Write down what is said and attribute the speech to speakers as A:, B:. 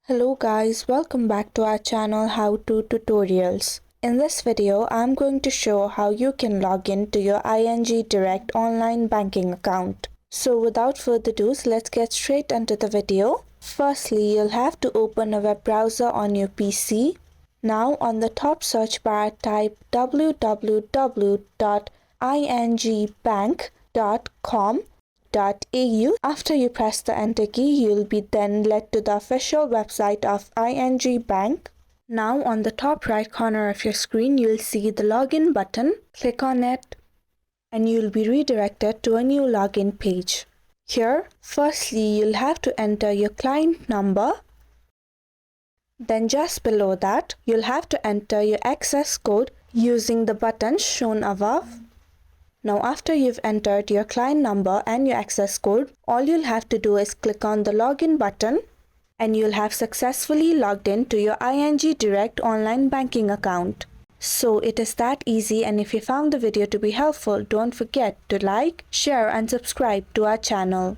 A: Hello guys, welcome back to our channel How To Tutorials. In this video, I'm going to show how you can log in to your ING Direct online banking account. So without further ado, let's get straight into the video. Firstly, you'll have to open a web browser on your PC. Now on the top search bar, type www.ingbank.com. After you press the enter key, you'll be then led to the official website of ING Bank. Now on the top right corner of your screen, you'll see the login button. Click on it and you'll be redirected to a new login page. Here, firstly, you'll have to enter your client number. Then just below that, you'll have to enter your access code using the buttons shown above. Now after you've entered your client number and your access code, all you'll have to do is click on the login button and you'll have successfully logged in to your ING Direct online banking account. So it is that easy, and if you found the video to be helpful, don't forget to like, share and subscribe to our channel.